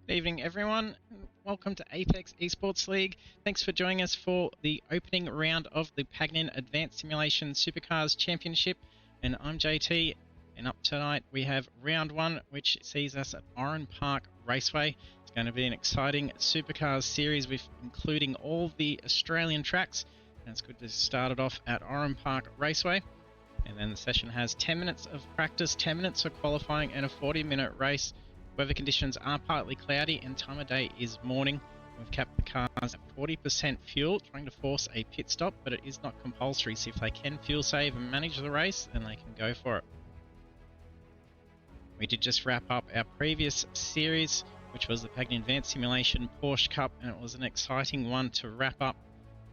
Good evening, everyone. Welcome to Apex Esports League. Thanks for joining us for the opening round of the Pagnian Advanced Simulation Supercars Championship. And I'm JT, and up tonight we have round one, which sees us at Oran Park Raceway. It's going to be an exciting supercars series with including all the Australian tracks. And it's good to start it off at Oran Park Raceway. And then the session has 10 minutes of practice, 10 minutes of qualifying, and a 40-minute race. Weather conditions are partly cloudy and time of day is morning. We've capped the cars at 40% fuel, trying to force a pit stop, but it is not compulsory, so if they can fuel save and manage the race, then they can go for it. We did just wrap up our previous series, which was the Pagnian Advanced Simulation Porsche Cup, and it was an exciting one to wrap up.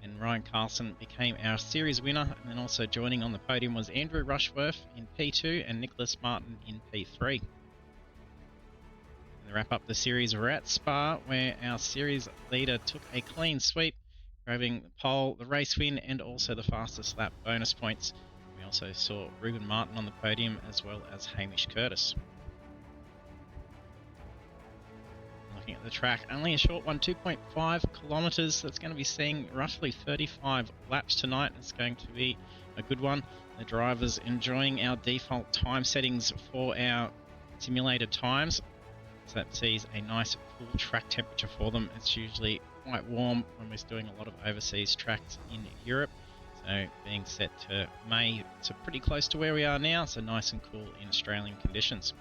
And Ryan Carlson became our series winner, and then also joining on the podium was Andrew Rushworth in P2 and Nicholas Martin in P3. To wrap up the series, we're at Spa, where our series leader took a clean sweep, grabbing the pole, the race win, and also the fastest lap bonus points. We also saw Ruben Martin on the podium, as well as Hamish Curtis. Looking at the track, only a short one, 2.5 kilometres. That's going to be seeing roughly 35 laps tonight. It's going to be a good one. The drivers enjoying our default time settings for our simulated times. So that sees a nice cool track temperature for them. It's usually quite warm when we're doing a lot of overseas tracks in Europe. So being set to May, it's pretty close to where we are now, so nice and cool in Australian conditions.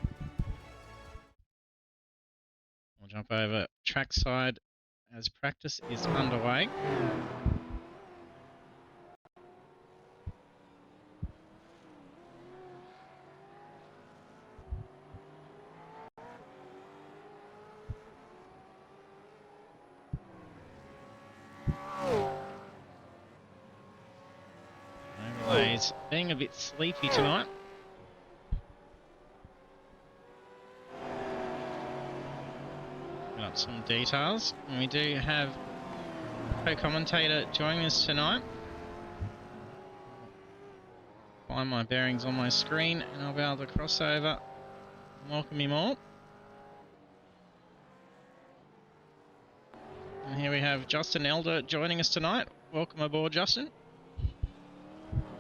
We'll jump over trackside as practice is underway. Overlays being a bit sleepy tonight. Got up some details, and we do have a co-commentator joining us tonight. Find my bearings on my screen, and I'll be able to cross over and welcome him all. And here we have Justin Elder joining us tonight. Welcome aboard, Justin.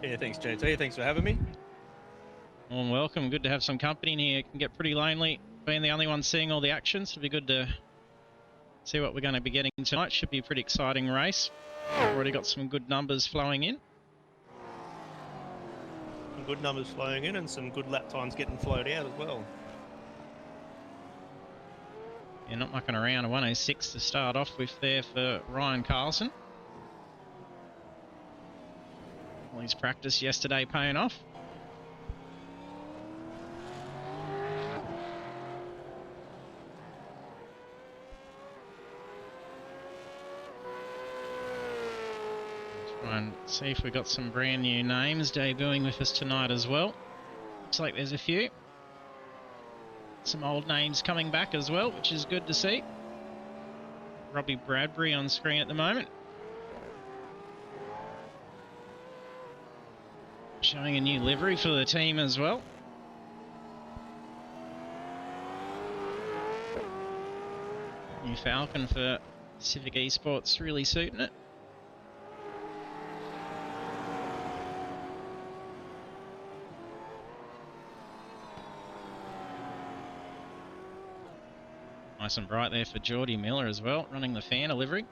Yeah, thanks, JT. Thanks for having me. Well, welcome. Good to have some company in here. It can get pretty lonely being the only one seeing all the action, so it'll be good to see what we're going to be getting tonight. Should be a pretty exciting race. We've already got some good numbers flowing in. Some good numbers flowing in and some good lap times getting flowed out as well. Yeah, not mucking around. A 106 to start off with there for Ryan Carlson. All his practice yesterday paying off. Try and see if we've got some brand new names debuting with us tonight as well. Looks like there's a few. Some old names coming back as well, which is good to see. Robbie Bradbury on screen at the moment. Showing a new livery for the team as well. New Falcon for Pacific Esports, really suiting it. Nice and bright there for Geordie Miller as well, running the Fanta livery.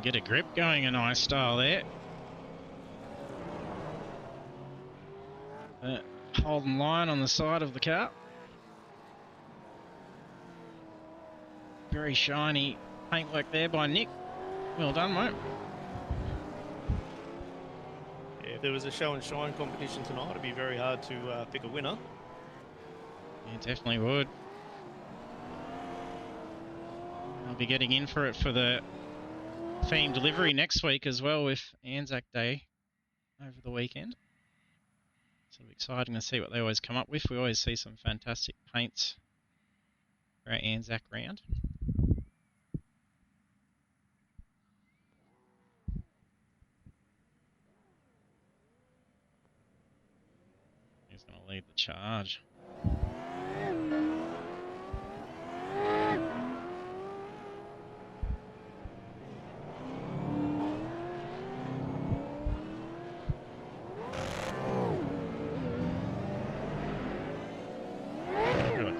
Get a grip going, a nice style there. Holden line on the side of the car. Very shiny paintwork there by Nick. Well done, mate. Yeah, if there was a show and shine competition tonight, it'd be very hard to pick a winner. Yeah, definitely would. be getting in for it for the theme delivery next week as well with Anzac Day over the weekend. So it'll be exciting to see what they always come up with. We always see some fantastic paints for our Anzac round. He's going to lead the charge.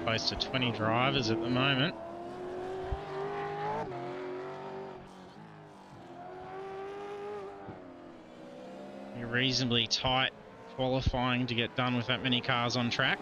Close to 20 drivers at the moment. You're reasonably tight qualifying to get done with that many cars on track.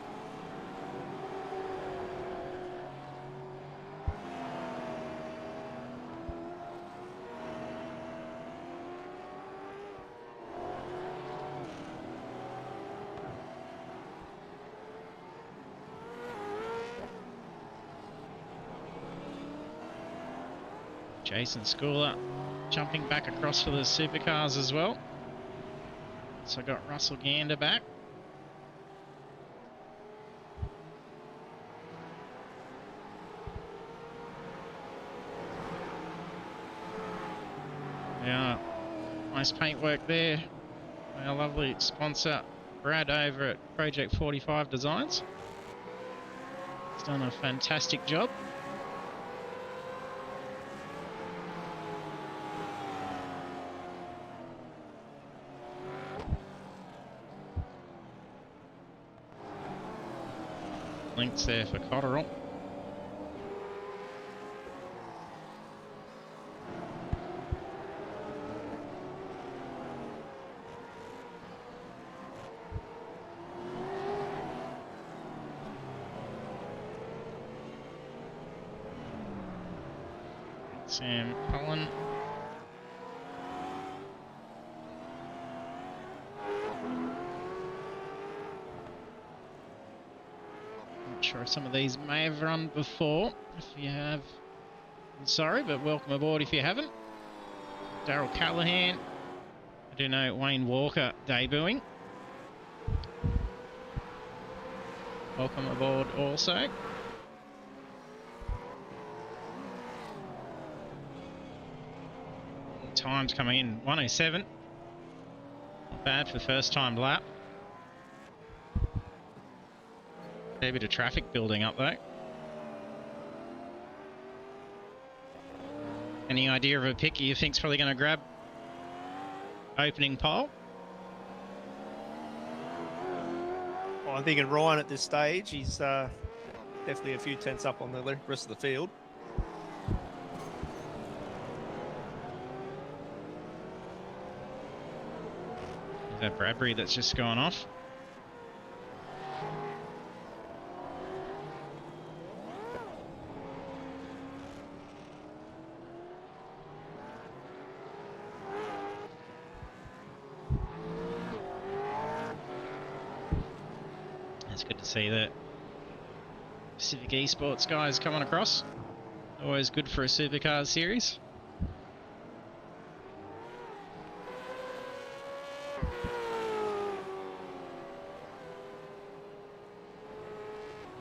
Jason Schooler jumping back across for the supercars as well. So I got Russell Gander back. Yeah, nice paintwork there. Our lovely sponsor Brad over at Project 45 Designs. He's done a fantastic job. Links there for Cotterell. Sam Cullen. Sure some of these may have run before. If you have, I'm sorry, but welcome aboard if you haven't. Daryl Callahan. I do know Wayne Walker debuting. Welcome aboard also. Times coming in 107. Not bad for first time lap. Fair bit of traffic building up though. Any idea of a pick you think's probably going to grab opening pole? Well, I'm thinking Ryan at this stage. He's definitely a few tenths up on the rest of the field. Is that Bradbury that's just gone off? It's good to see the Pacific eSports guys coming across. Always good for a supercars series.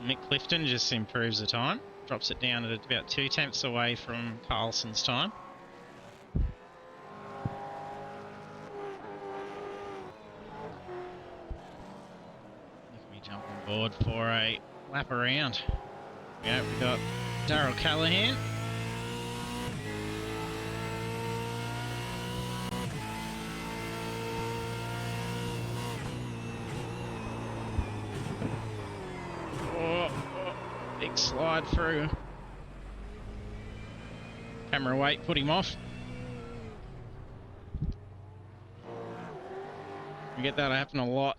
Mick Clifton just improves the time. Drops it down at about 2 tenths away from Carlson's time. Let me jump on board for a lap around. Yeah, we got Daryl Callahan. Big slide through. Camera weight put him off. We get that happen a lot.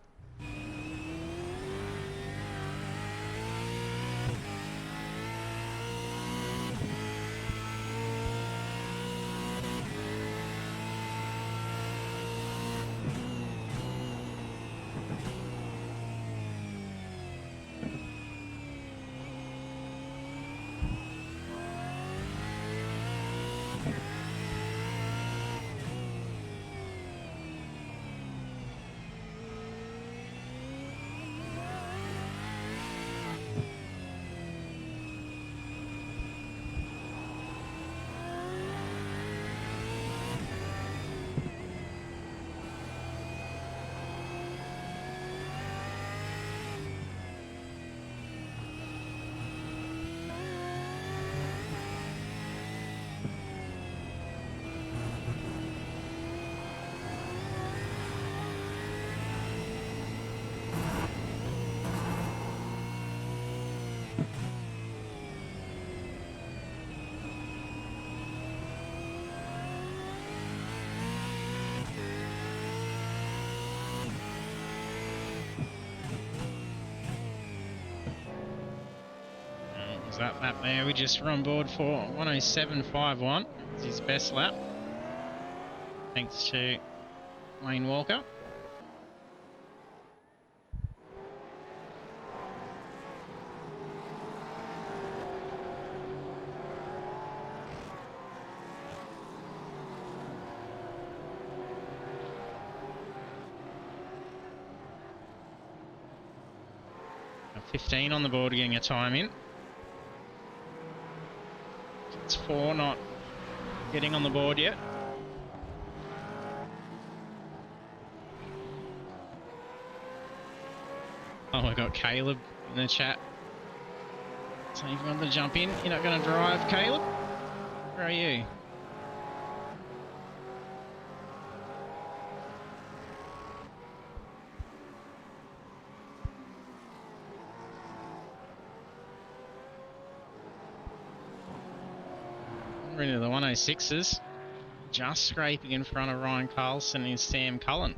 that lap there. We just were on board for 107.51. It's his best lap. Thanks to Wayne Walker. Got 15 on the board, getting a time in. It's 4 not getting on the board yet. Oh, I got Caleb in the chat. So if you want to jump in, you're not going to drive, Caleb? Where are you? We're into the 106s. Just scraping in front of Ryan Carlson is Sam Cullen.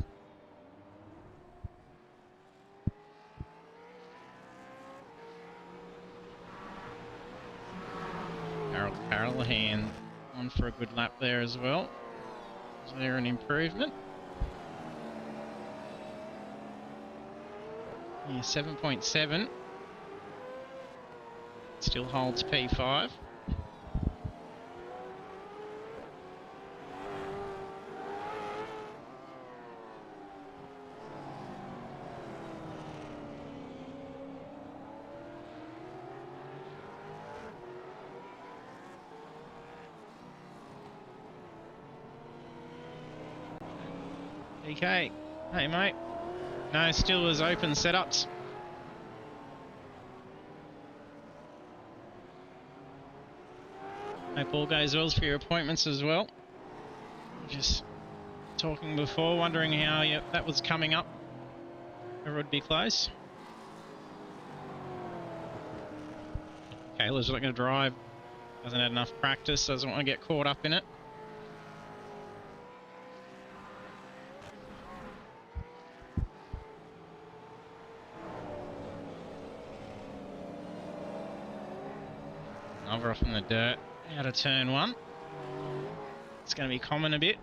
Callahan on for a good lap there as well. Is there an improvement? Yeah, 7.7. Still holds P5. DK, hey mate. No, still was open setups. Hope all goes well for your appointments as well. Just talking before, wondering how that was coming up. It would be close. Caleb's not going to drive. Hasn't had enough practice. Doesn't want to get caught up in it. Over off in the dirt, out of turn 1. It's going to be common a bit.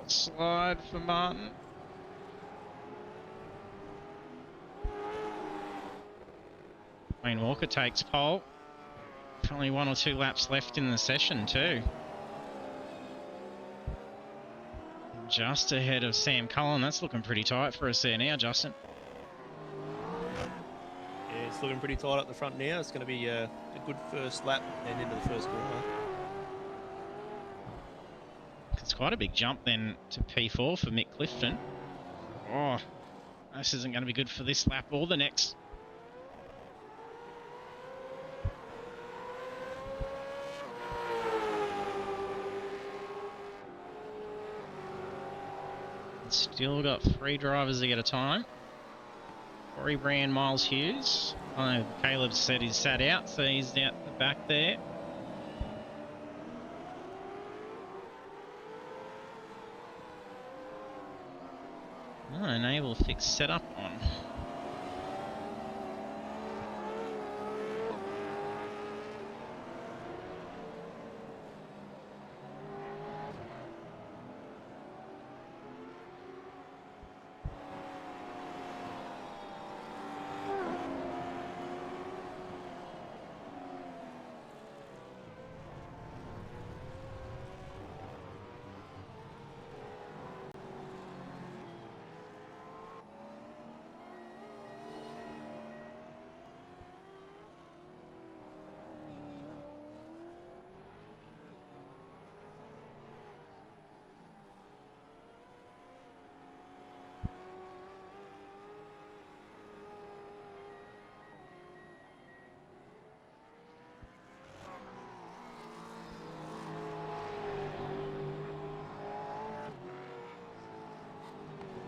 Slide for Martin. Wayne Walker takes pole. Only 1 or 2 laps left in the session too. Just ahead of Sam Cullen. That's looking pretty tight for us there now, Justin. Yeah, it's looking pretty tight up the front now. It's going to be a good first lap and into the first corner. It's quite a big jump then to P4 for Mick Clifton. Oh, this isn't going to be good for this lap or the next. Still got 3 drivers to get a time. Corey Brand, Miles Hughes. I know Caleb said he's sat out, so he's out the back there. Oh, enable fixed setup on.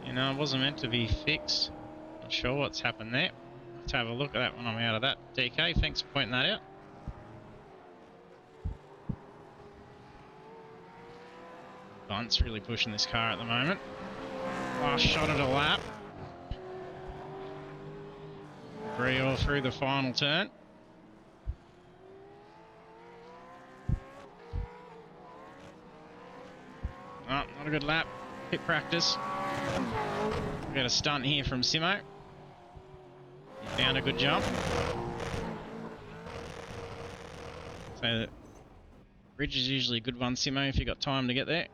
You know, it wasn't meant to be fixed. Not sure what's happened there. Let's have a look at that when I'm out of that. DK, thanks for pointing that out. Bunt's really pushing this car at the moment. Last shot at a lap. 3 all through the final turn. Oh, not a good lap. Pit practice. We got a stunt here from Simo. He found a good jump. So the bridge is usually a good one, Simo, if you got time to get there.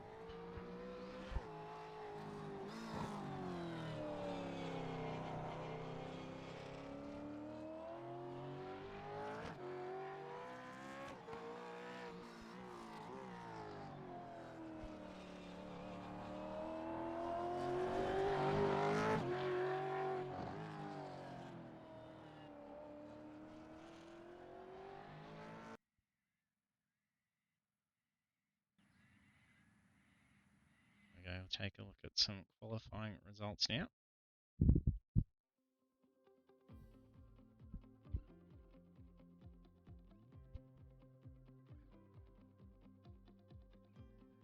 Okay, we'll take a look at some qualifying results now.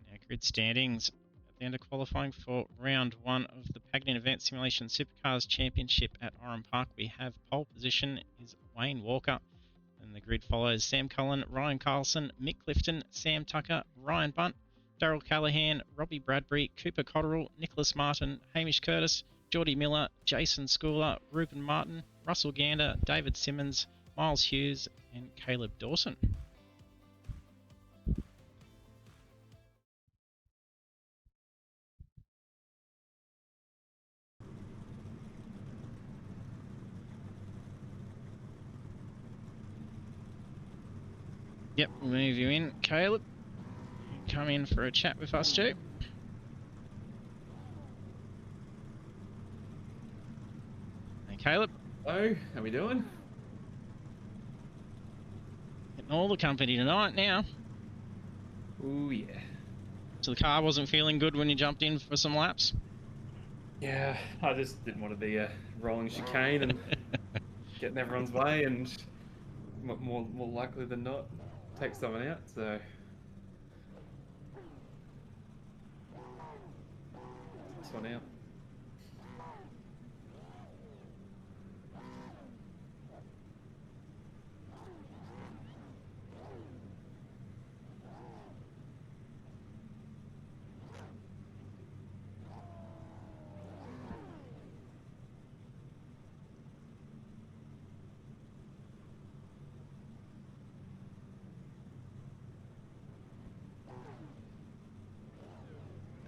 Now, grid standings at the end of qualifying for round 1 of the Pagnian Advanced Simulation Supercars Championship at Oran Park. We have pole position is Wayne Walker, and the grid follows Sam Cullen, Ryan Carlson, Mick Clifton, Sam Tucker, Ryan Bunt, Darryl Callahan, Robbie Bradbury, Cooper Cotterill, Nicholas Martin, Hamish Curtis, Geordie Miller, Jason Schooler, Ruben Martin, Russell Gander, David Simmons, Miles Hughes, and Caleb Dawson. Yep, we'll move you in, Caleb. Come in for a chat with us too. Hey, Caleb. Hello, how we doing? Getting all the company tonight now. Ooh, yeah. So the car wasn't feeling good when you jumped in for some laps? Yeah, I just didn't want to be a rolling chicane and get in everyone's way, and more likely than not, take someone out, so... This one out.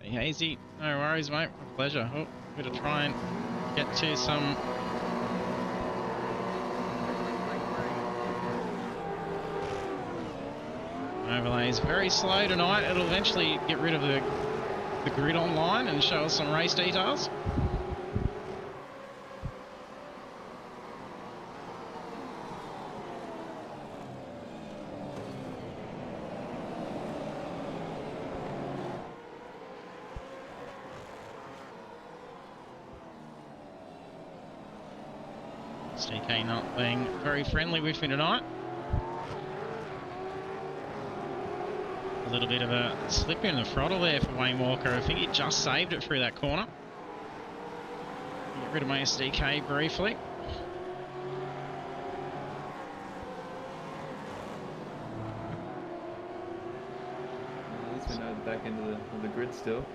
Hey, Hazy, no worries, mate. My pleasure. Oh, we're going to try and get to some... overlays. Very slow tonight. It'll eventually get rid of the grid online and show us some race details. SDK not being very friendly with me tonight. A little bit of a slip in the throttle there for Wayne Walker. I think he just saved it through that corner. Get rid of my SDK briefly. At least we know the back end of the grid still.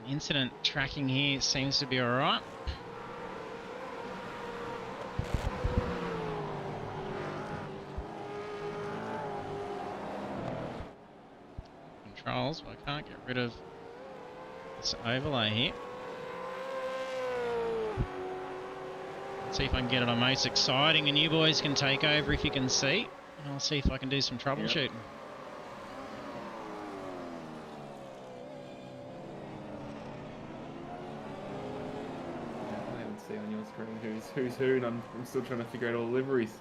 Incident tracking here seems to be alright. Controls, but I can't get rid of this overlay here. Let's see if I can get it on most exciting, and you boys can take over if you can see. And I'll see if I can do some troubleshooting. Yep. I haven't seen on your screen who's who, and I'm still trying to figure out all the liveries.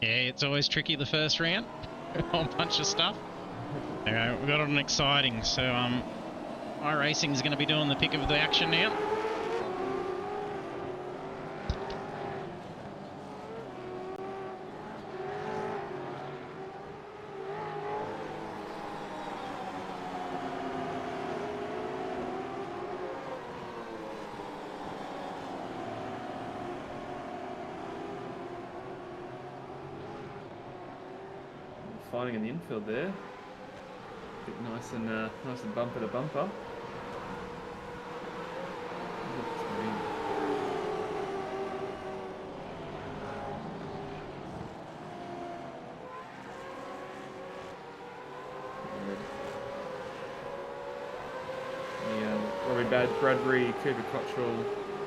Yeah, it's always tricky the first round. A whole bunch of stuff. Okay, we've got an exciting, so iRacing is going to be doing the pick of the action now. finding in the infield there. Bit nice and bumper to bumper. Bradbury, Cooper Cottrell,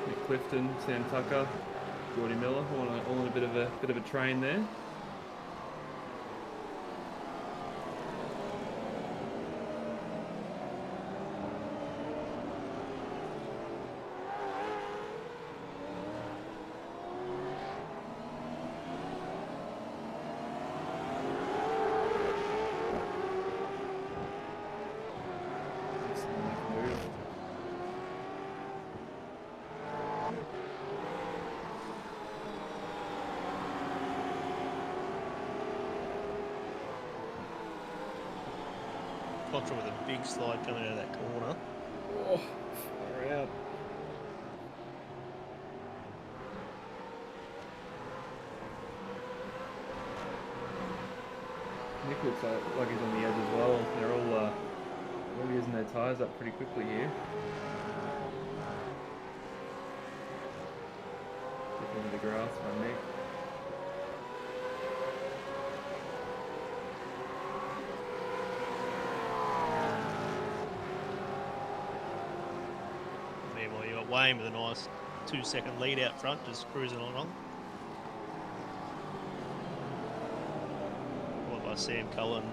Nick Clifton, Sam Tucker, Geordie Miller, all in a bit of a train there. Contra with a big slide coming out of that corner. Oh, far out. Nick looks like he's on the edge as well. They're all using their tyres up pretty quickly here. Get into the grass by Nick. Meanwhile, you got Wayne with a nice 2-second lead out front, just cruising along. Followed by Sam Cullen,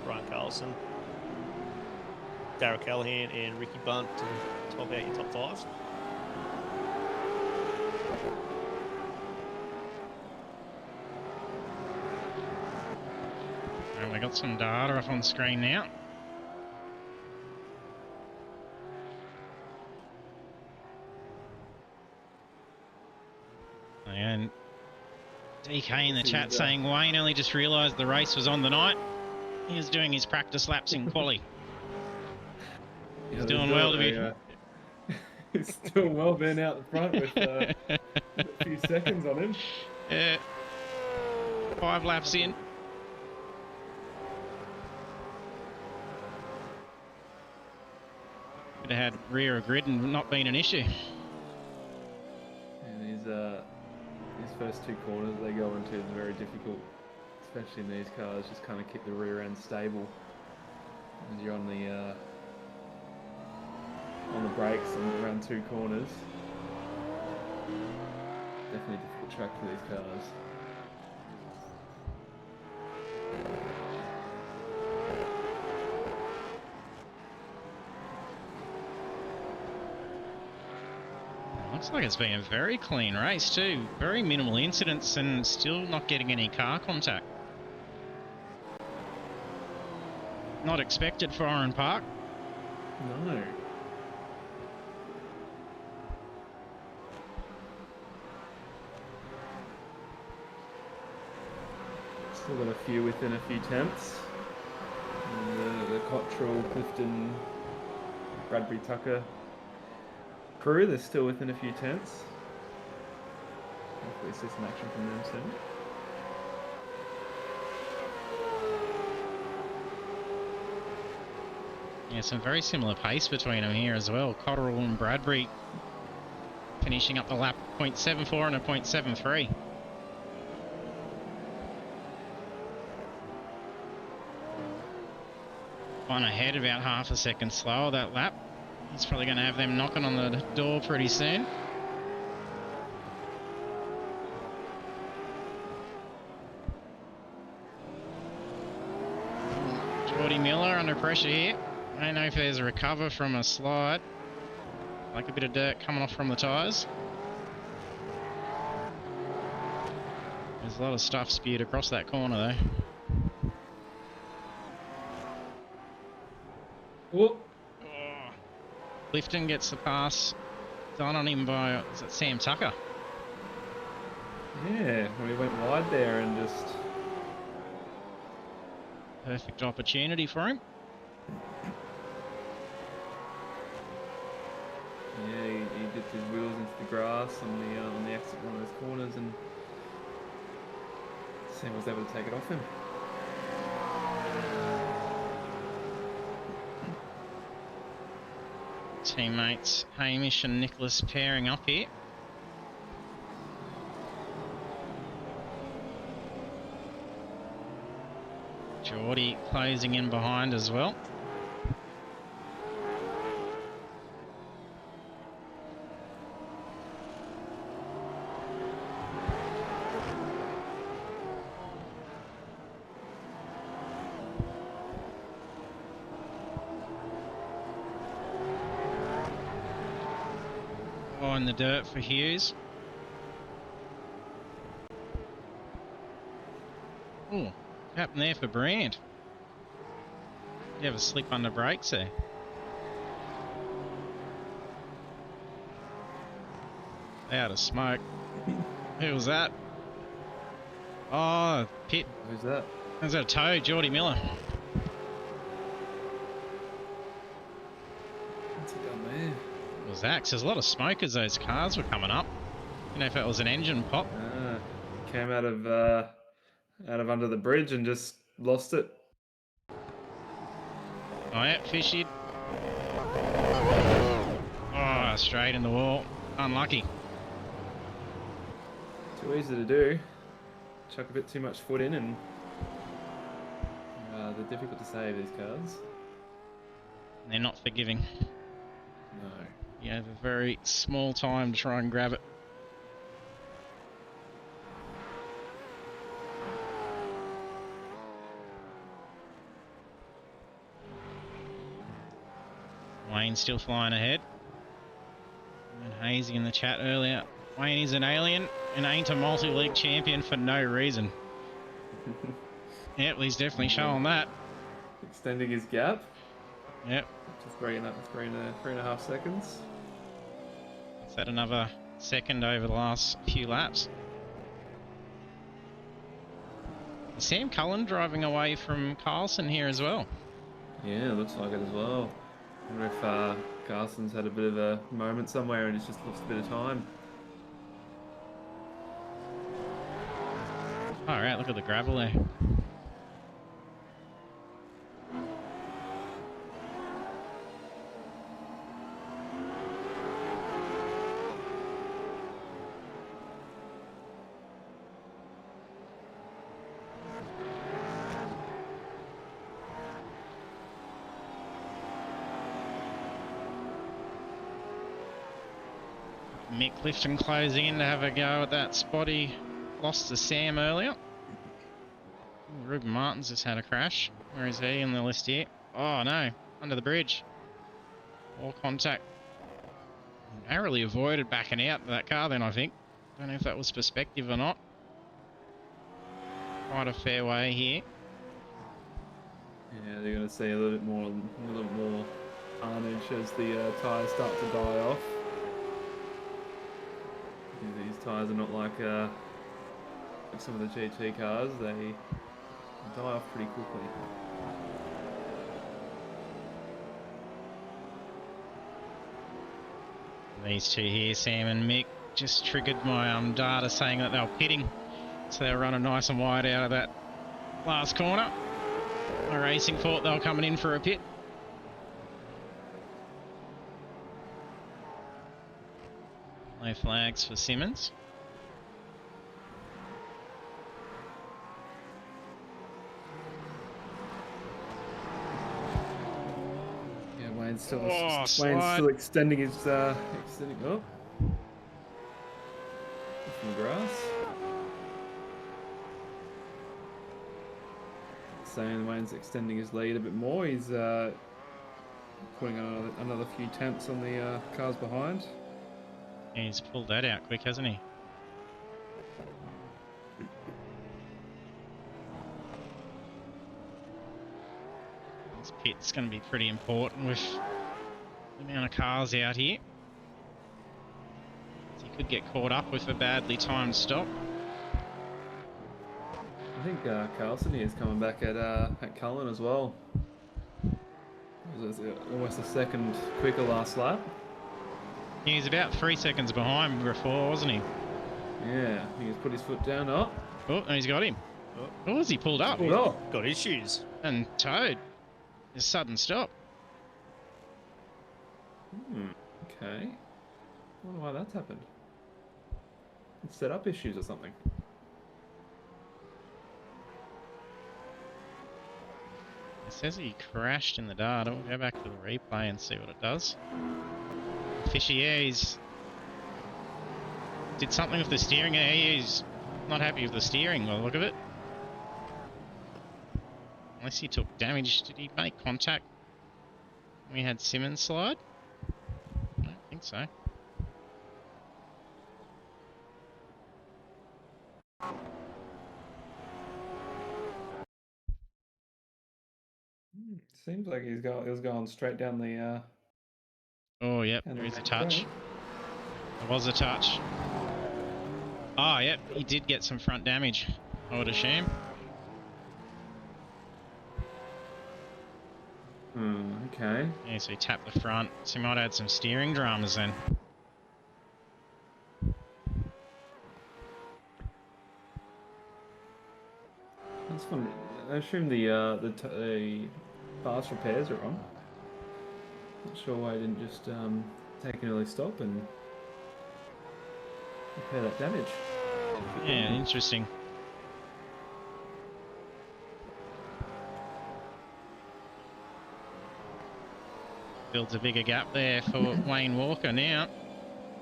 Brian Carlson, Darryl Callahan and Ricky Bunt to top out your top five. And we got some data up on screen now. And DK in the chat saying Wayne only just realised the race was on the night. He was doing his practice laps in quali. He's doing well to be. He's doing well being out the front with a few seconds on him. Yeah. 5 laps in. Could have had rear of grid and not been an issue. And these first 2 corners they go into is very difficult, especially in these cars. Just kind of keep the rear end stable as you're on the brakes and around 2 corners. Definitely a difficult track for these cars. Looks like it's been a very clean race too. Very minimal incidents and still not getting any car contact. Not expected for Oran Park. No. Still got a few within a few tenths. And the Cottrell, Clifton, Bradbury, Tucker crew, they're still within a few tenths. Hopefully see some action from them soon. Yeah, some very similar pace between them here as well. Cottrell and Bradbury finishing up the lap 0.74 and a 0.73. One ahead, about half a second slower that lap. He's probably going to have them knocking on the door pretty soon. Geordie Miller under pressure here. I don't know if there's a recover from a slide. Like a bit of dirt coming off from the tyres. There's a lot of stuff spewed across that corner though. Whoop. Clifton gets the pass done on him by, is it Sam Tucker? Yeah, well, he went wide there and just... Perfect opportunity for him. Yeah, he dipped his wheels into the grass on the exit one of those corners and Sam was able to take it off him. Teammates Hamish and Nicholas pairing up here. Geordie closing in behind as well. Oh, in the dirt for Hughes. Oh, what happened there for Brand? Did you have a slip under brakes there? Out of smoke. Who was that? Oh, pit. Who's that? Was that a tow? Geordie Miller. What's he done there? It was that, 'cause there's a lot of smoke as those cars were coming up. You know, if it was an engine pop. Came out of under the bridge and just lost it. Oh yeah, fishy. Oh, straight in the wall. Unlucky. Too easy to do. Chuck a bit too much foot in and they're difficult to save, these cars. They're not forgiving. No. You have a very small time to try and grab it. Wayne still flying ahead. And Hazy in the chat earlier. Wayne is an alien and ain't a multi-league champion for no reason. Yep, he's definitely showing that. Extending his gap. Yep. Just three and a half seconds. Is that another second over the last few laps? Sam Cullen driving away from Carlson here as well. Yeah, looks like it as well. I wonder if Carson's had a bit of a moment somewhere and he's just lost a bit of time. Alright, look at the gravel there. Mick Clifton closing in to have a go at that spot he lost to Sam earlier. Ruben Martin's just had a crash. Where is he in the list here? Oh no, under the bridge. All contact. Narrowly avoided backing out of that car then, I think. Don't know if that was perspective or not. Quite a fair way here. Yeah, they're going to see a little bit more carnage as the tyres start to die off. These tyres are not like some of the GT cars, they die off pretty quickly. These two here, Sam and Mick, just triggered my data saying that they were pitting. So they're running nice and wide out of that last corner. iRacing thought they were coming in for a pit. No flags for Simmons. Yeah, Wayne's still extending his extending up from the grass. Saying Wayne's extending his lead a bit more. He's putting another few tenths on the cars behind. He's pulled that out quick, hasn't he? This pit's going to be pretty important with the amount of cars out here. So he could get caught up with a badly timed stop. I think Carlson here is coming back at Cullen as well. It was almost a second quicker last lap. He was about 3 seconds behind before, wasn't he? Yeah, he's put his foot down. Oh, Oh, and he's got him. Oh, has he pulled up? Oh, Got issues. And towed. A sudden stop. okay. I wonder why that's happened. It's set up issues or something. It says he crashed in the data. We'll go back to the replay and see what it does. Fishy, yeah, he's... Did something with the steering. Yeah, he's not happy with the steering by the look of it. Unless he took damage. Did he make contact when we had Simmons slide? I don't think so. Seems like he was going straight down the. Oh, yep, down there the is a back touch. road. There was a touch. Oh, yep, he did get some front damage, I would assume. Okay. Yeah, so he tapped the front. So he might add some steering dramas then. That's fun. I assume the fast repairs are on. Not sure why I didn't just take an early stop and repair that damage. Yeah, interesting. Builds a bigger gap there for Wayne Walker now.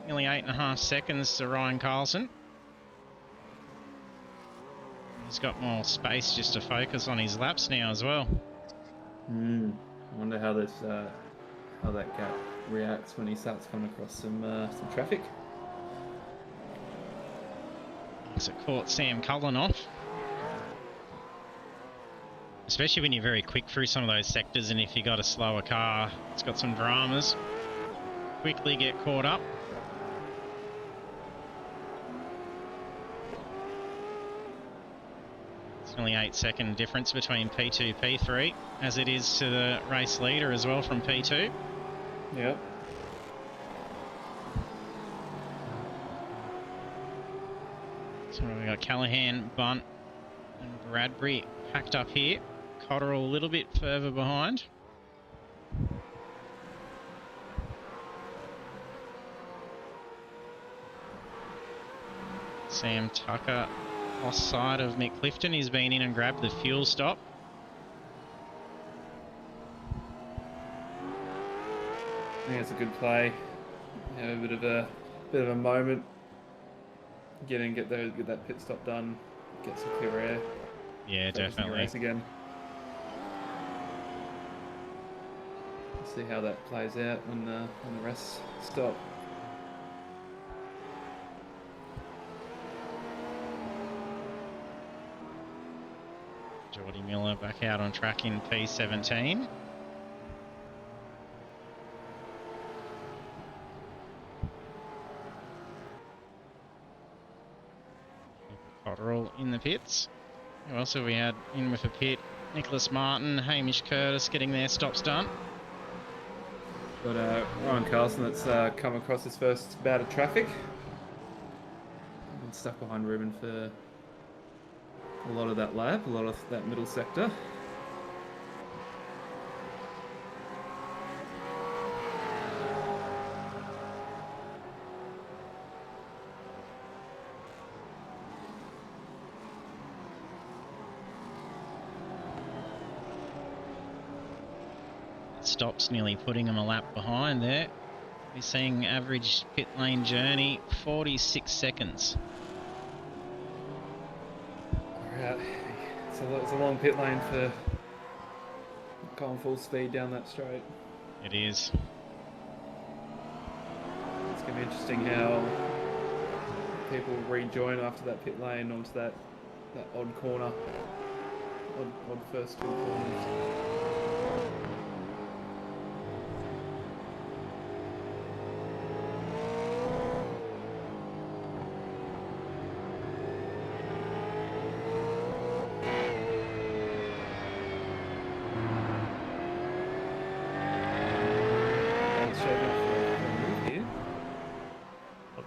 Nearly 8.5 seconds to Ryan Carlson. He's got more space just to focus on his laps now as well. I wonder how that gap reacts when he starts coming across some traffic. So it caught Sam Cullen off. Especially when you're very quick through some of those sectors, and if you got a slower car, it's got some dramas. Quickly get caught up. It's only 8-second difference between P2, P3, as it is to the race leader as well from P2. Yep. So we've got Callahan, Bunt, and Bradbury packed up here. Cotterill a little bit further behind. Sam Tucker lost sight of Mick Clifton. He's been in and grabbed the fuel stop. I think it's a good play. Have a bit of a moment. Get that pit stop done. Get some clear air. Yeah, definitely. Race again. See how that plays out when the rest stop. Geordie Miller back out on track in P17. Cotterill in the pits. Who else have we had in with a pit? Nicholas Martin, Hamish Curtis getting their stops done. Got Ryan Carlson that's come across his first bout of traffic. Been stuck behind Ruben for a lot of that lap, a lot of that middle sector. Stops nearly putting him a lap behind there. We're seeing average pit lane journey 46 seconds. Right. It's a long pit lane for going full speed down that straight. It is. It's going to be interesting how people rejoin after that pit lane onto that odd corner, odd first two corners.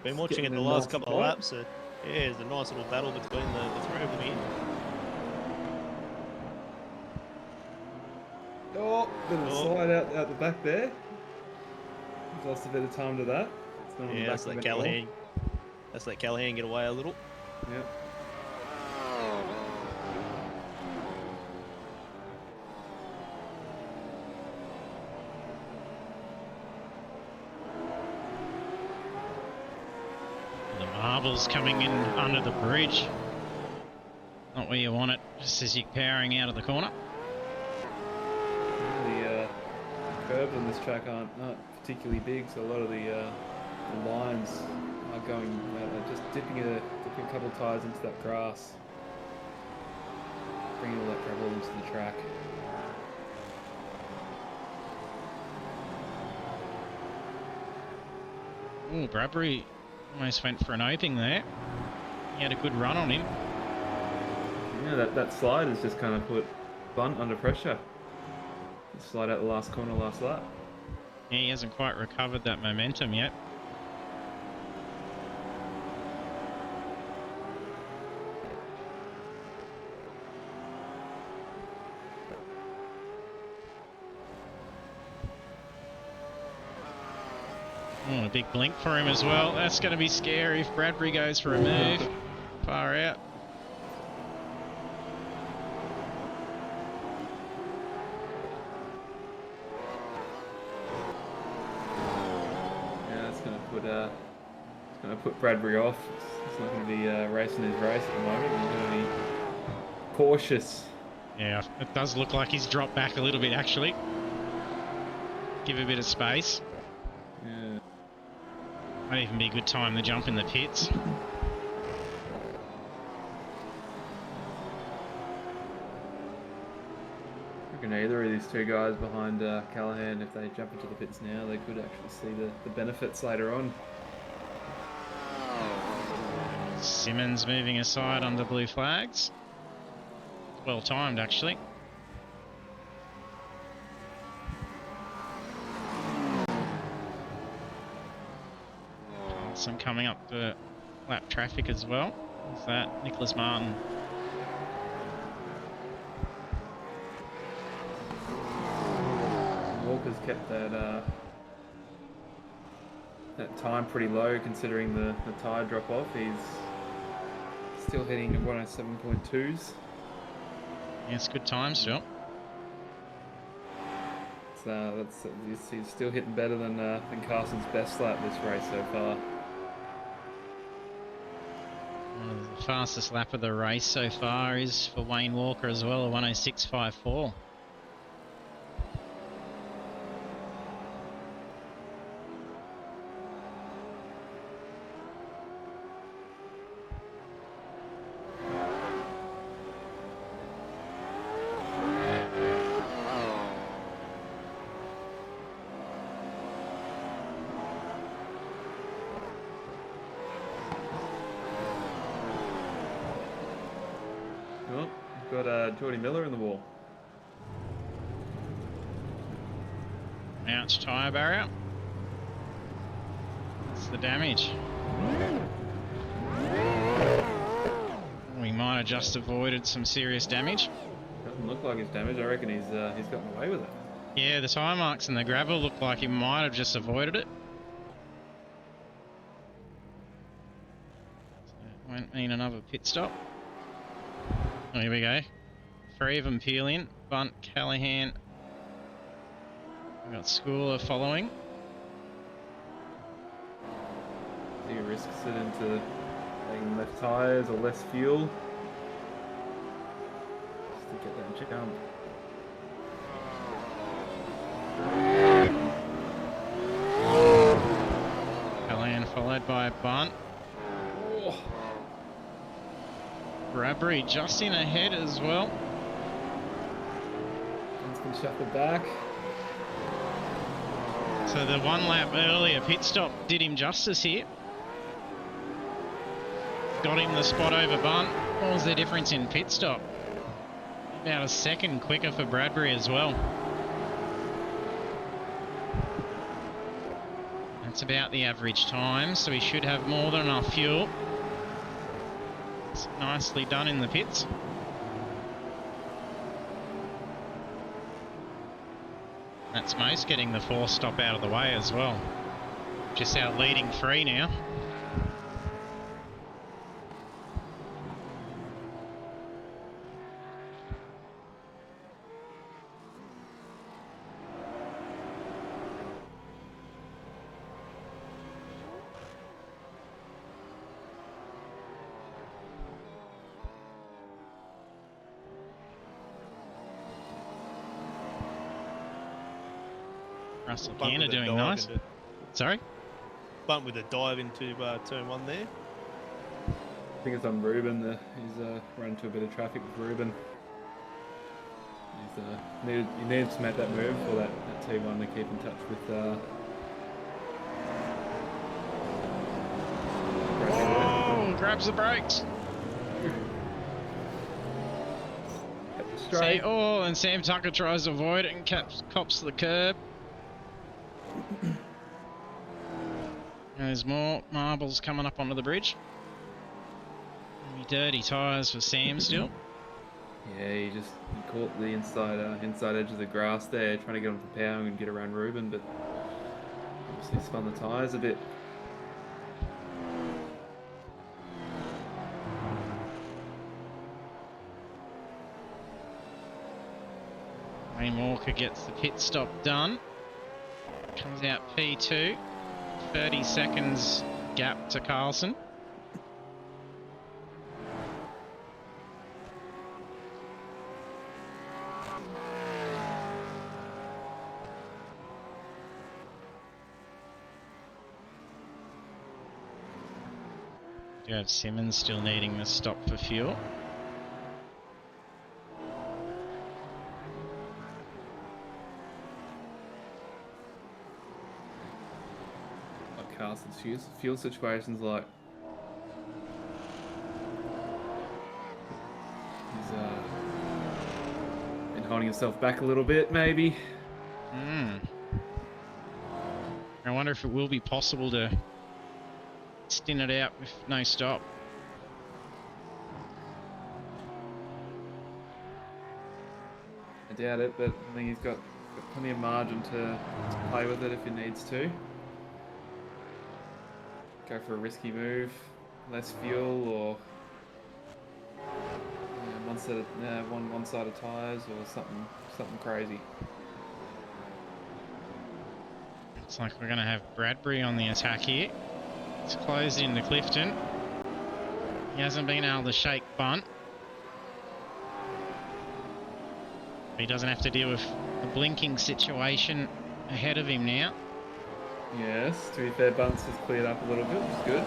Been watching it the last couple of laps. Yeah, there's a nice little battle between the three of them here. Bit of a slide out the back there. He's lost a bit of time to that. It's not on the back let's of let any wall. Callahan. Let's let Callahan get away a little. Yep. The marbles coming in under the bridge. Not where you want it, just as you're powering out of the corner. The curbs on this track aren't particularly big, so a lot of the lines are going just dipping a couple of tyres into that grass, bringing all that gravel into the track. Oh, Bradbury almost went for an opening there. He had a good run on him. Yeah, that slide has just kind of put Bunt under pressure. Slide out the last corner last lap. Yeah, he hasn't quite recovered that momentum yet. Oh, a big blink for him as well. That's going to be scary if Bradbury goes for a move. Far out. Yeah, it's going to put Bradbury off. He's not going to be racing his race at the moment. He's going to be cautious. Yeah, it does look like he's dropped back a little bit actually. Give a bit of space. Yeah. Might even be a good time to jump in the pits. I reckon either of these two guys behind Callahan, if they jump into the pits now, they could actually see the benefits later on. Simmons moving aside under blue flags. Well timed actually. Some coming up the lap traffic as well. Is that Nicholas Martin? Walker's kept that time pretty low considering the tyre drop off. He's still hitting 107.2s. Yes, good time still. He's still hitting better than Carson's best lap this race so far. The fastest lap of the race so far is for Wayne Walker as well, a 106.54. Oh, we've got Jordy Miller in the wall. Ouch, tyre barrier. That's the damage. We might have just avoided some serious damage. Doesn't look like it's damaged. I reckon he's gotten away with it. Yeah, the tyre marks in the gravel look like he might have just avoided it. So it won't mean another pit stop. Oh, here we go. Three of them peel in. Bunt, Callahan. We've got Schooler following. Do you risk it into taking less tyres or less fuel? Just to get that jump. Callahan followed by Bunt. Oh. Bradbury just in ahead as well. He's been shuffled back. So the one lap earlier pit stop did him justice here. Got him the spot over Bunt. What was the difference in pit stop? About a second quicker for Bradbury as well. That's about the average time, so he should have more than enough fuel. It's nicely done in the pits. That's most getting the 4 stop out of the way as well. Just our leading 3 now. Russell Canner doing nice. Sorry? Bumped with a dive into turn 1 there. I think it's on Ruben. He's run into a bit of traffic with Ruben. He needed to make that move for that T1 to keep in touch with. Oh, grabs the brakes. Straight. And Sam Tucker tries to avoid it and cops the curb. There's more marbles coming up onto the bridge. Maybe dirty tyres for Sam still. Yeah, he caught the inside edge of the grass there, trying to get onto the power and get around Ruben, but obviously spun the tyres a bit. Wayne Walker gets the pit stop done. Comes out P2. 30 seconds gap to Carlson. You have Simmons still needing the stop for fuel. Carson's fuel situations, like he's been holding himself back a little bit, maybe. I wonder if it will be possible to stint it out with no stop. I doubt it, but I think he's got plenty of margin to play with it if he needs to. Go for a risky move, less fuel, or one side of tyres, or something crazy. Looks like we're going to have Bradbury on the attack here. It's closed into Clifton. He hasn't been able to shake bunt. He doesn't have to deal with the blinking situation ahead of him now. Yes, to be fair, Bunce has cleared up a little bit, which is good.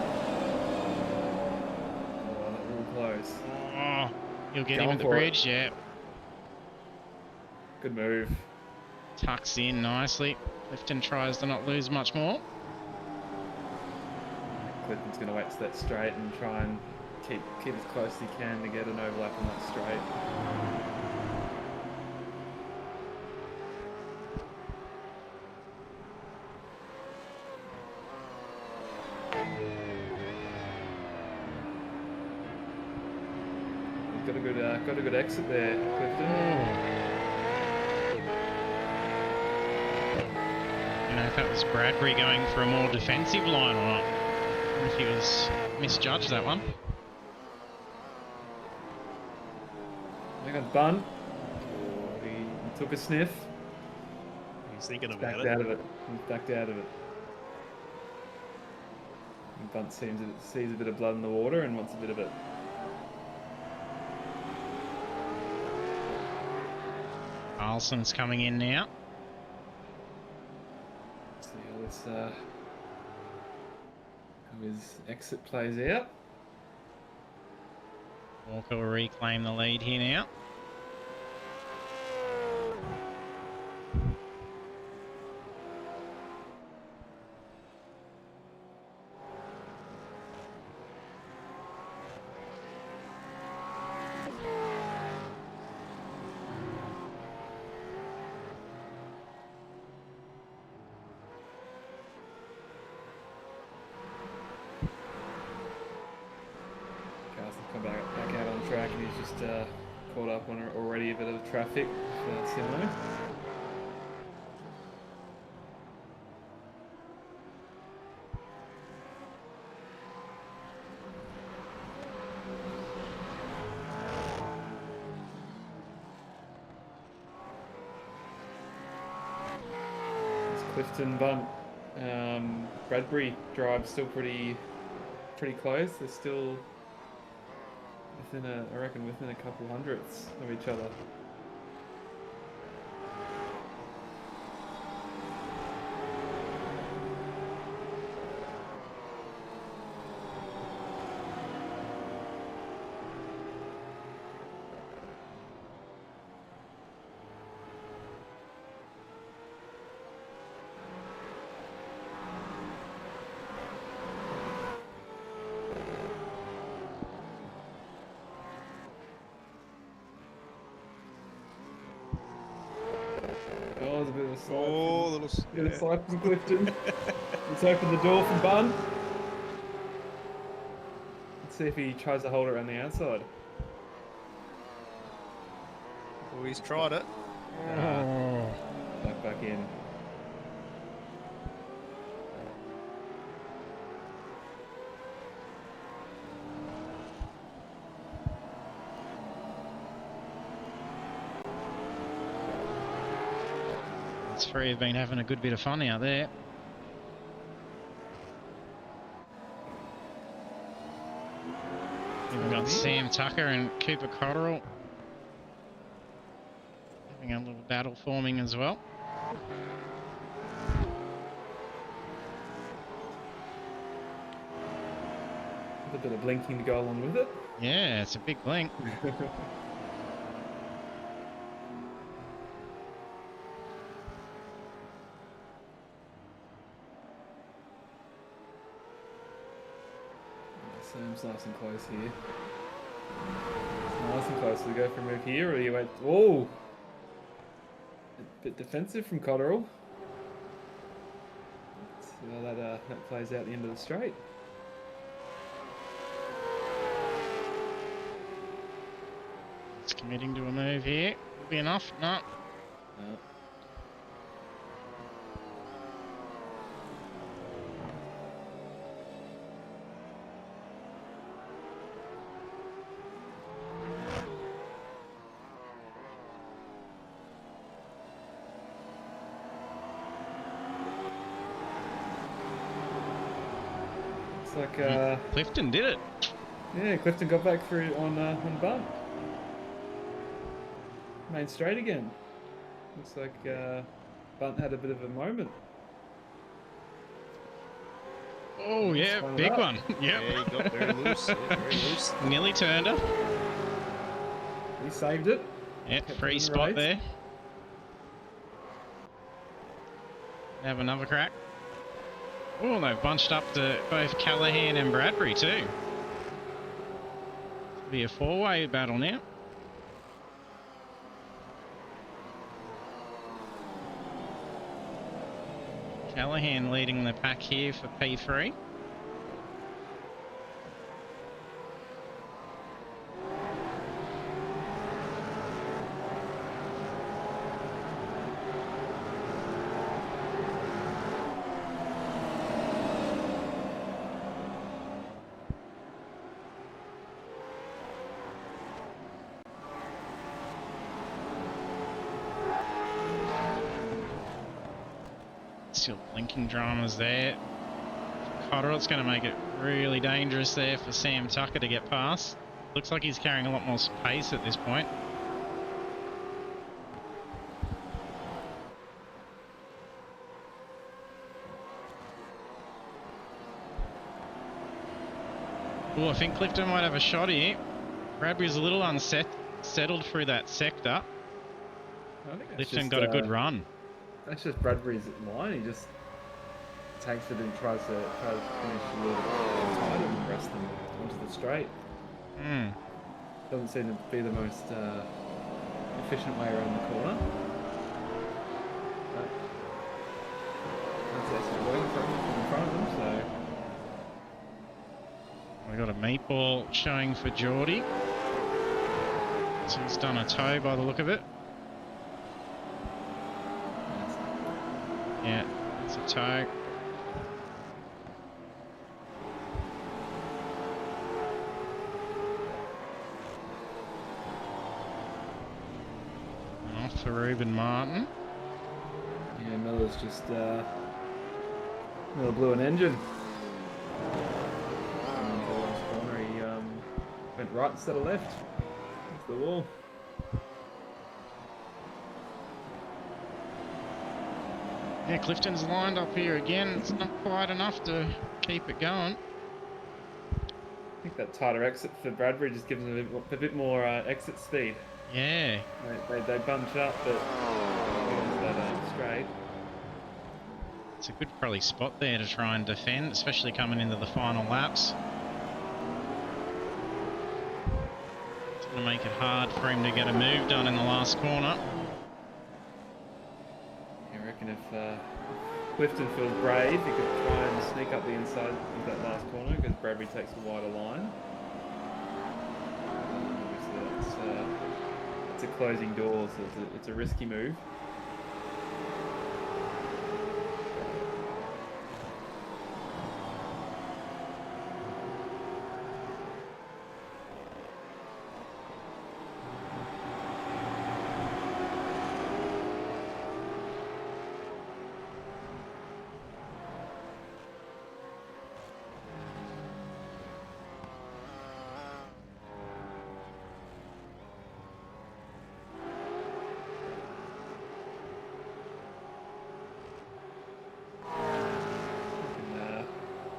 Oh, that little close. Oh, he'll get him at the bridge, yeah. Good move. Tucks in nicely. Clifton tries to not lose much more. Clifton's going to wait to that straight and try and keep as close as he can to get an overlap on that straight. Got a good exit there, Clifton. I don't know if that was Bradbury going for a more defensive line or not. Or if he was misjudged that one. There goes Bun. He took a sniff. He's thinking about backed it. out of it. He's backed out of it. And Bunt sees a bit of blood in the water and wants a bit of it. Carlson's coming in now. So let's how his exit plays out. Walker will reclaim the lead here now. Come back out on track, and he's just caught up on already a bit of traffic. Similar. Clifton, Bunt, Bradbury drive still pretty close. They're still within I reckon within a couple hundredths of each other. Oh, there's a bit of a slide. Oh, little. Bit of a slide from Clifton. Let's open the door from Bun. Let's see if he tries to hold it around the outside. Oh, he's tried it. Back in. These three have been having a good bit of fun out there. We've got Sam Tucker and Cooper Cotterill having a little battle forming as well. A bit of blinking to go along with it. Yeah, it's a big blink. Sam's nice and close here. Nice and close. Do we go for a move here, or do you wait? Whoa! A bit defensive from Cotterill. Let's see how that plays out the end of the straight. It's committing to a move here. Will be enough? No. No. Looks like Clifton did it. yeah, Clifton got back through on Bun. Main straight again. Looks like Bunt had a bit of a moment. Oh yeah, big one. Yep. Yeah, he got very loose. Yeah, very loose. Nearly turned her. He saved it. Yep, Kept free it in spot race. there. Have another crack. Oh, they've bunched up to both Callahan and Bradbury too. It'll be a four-way battle now. Callahan leading the pack here for P3. Still blinking dramas there. Cotterill, it's going to make it really dangerous there for Sam Tucker to get past. Looks like he's carrying a lot more pace at this point. Oh, I think Clifton might have a shot here. Bradbury's a little unsettled through that sector. I think that's Clifton just, got a good run. That's just Bradbury's line. He just takes it and tries to finish a little bit tighter and press them onto the straight. Doesn't seem to be the most efficient way around the corner. But that's actually working for him in front of them, so. We got a meatball showing for Geordie. So he's done a toe by the look of it. Yeah, it's a toe. And off for Ruben Martin. Yeah, Yeah, Miller's just Miller blew an engine. Coming into the last corner, he went right instead of left. That's the wall. Yeah, Clifton's lined up here again. It's not quite enough to keep it going. I think that tighter exit for Bradbury just gives him a bit more exit speed. Yeah. They bunch up, but that straight. It's a good probably spot there to try and defend, especially coming into the final laps. It's going to make it hard for him to get a move done in the last corner. I reckon if Clifton feels brave, he could try and sneak up the inside of that last corner because Bradbury takes a wider line. Obviously it's a closing door, so it's a risky move.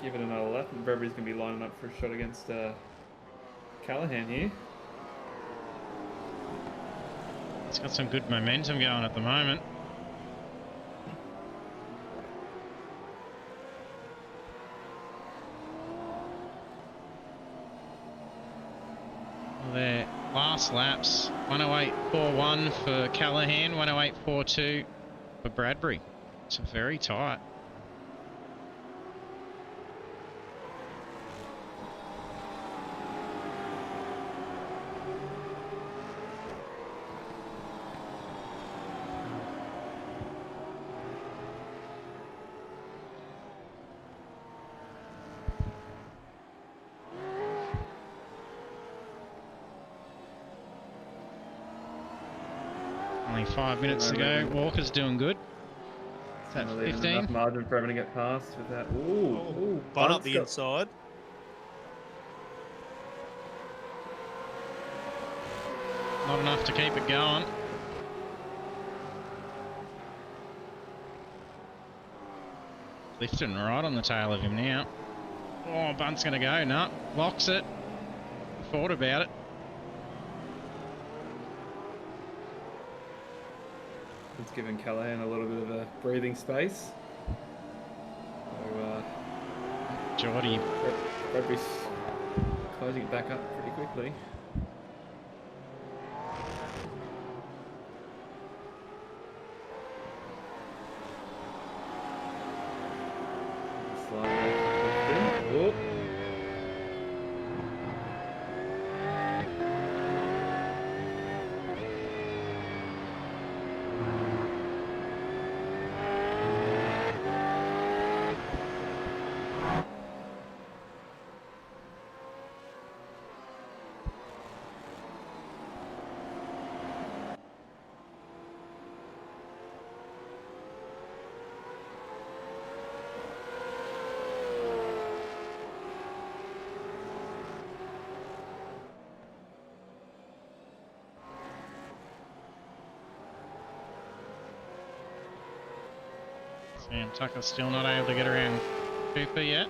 Give it another lap, and Bradbury's going to be lining up for a shot against Callahan here. It's got some good momentum going at the moment. Well, their last laps, 108.41 for Callahan, 108.42 for Bradbury. It's very tight. Only 5 minutes to go. Walker's doing good. Is that 15? Enough margin for having to get past with that. Ooh, Bun up the inside. Not enough to keep it going. Clifton right on the tail of him now. Oh, Bunt's going to go. No, locks it. Thought about it. It's given Callahan a little bit of a breathing space. So, Geordie. Bradbury's closing it back up pretty quickly. Slide back. Oh. Sam Tucker's still not able to get around Cooper yet.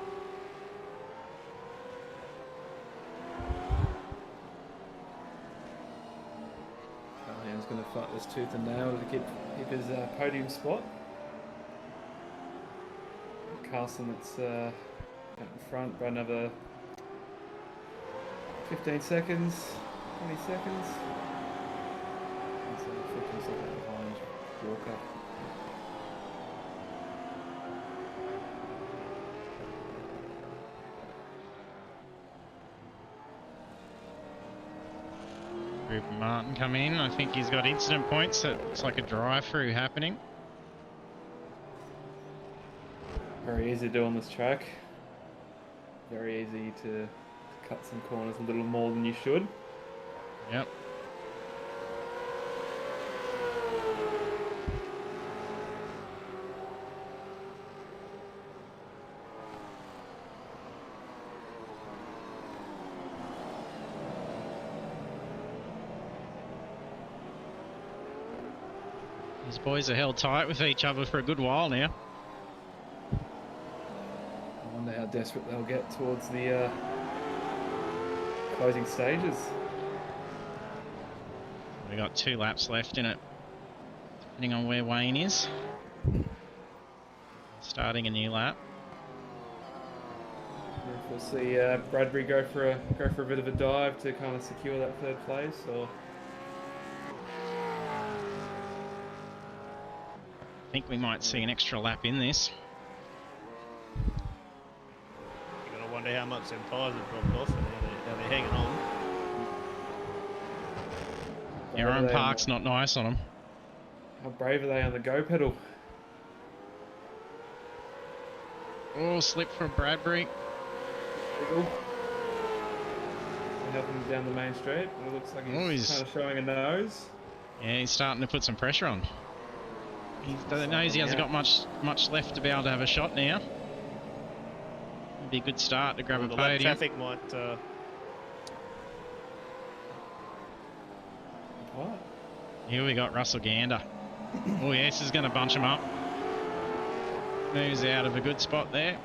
Callahan's going to fight this tooth and nail to keep his podium spot. Carlson that's out in front by another 15 seconds, 20 seconds. And so 15 seconds behind Walker. Rupert Martin come in. I think he's got incident points. So it looks like a drive-through happening. Very easy to do on this track. Very easy to cut some corners a little more than you should. Yep. These boys are held tight with each other for a good while now. I wonder how desperate they'll get towards the closing stages. We got 2 laps left in it, depending on where Wayne is. Starting a new lap. We'll see Bradbury go for a bit of a dive to kind of secure that 3rd place, or I think we might see an extra lap in this. You're going to wonder how much them tyres have dropped off and how they're hanging on. Oran Park's not nice on them. How brave are they on the go pedal? Oh, slip from Bradbury. Wiggle. We're helping him down the main straight. It looks like he's kind of showing a nose. Yeah, he's starting to put some pressure on. He knows he hasn't got much left to be able to have a shot now. It'd be a good start to grab a podium. Traffic might. What? Here we got Russell Gander. Oh yes, this is going to bunch him up. Moves out of a good spot there.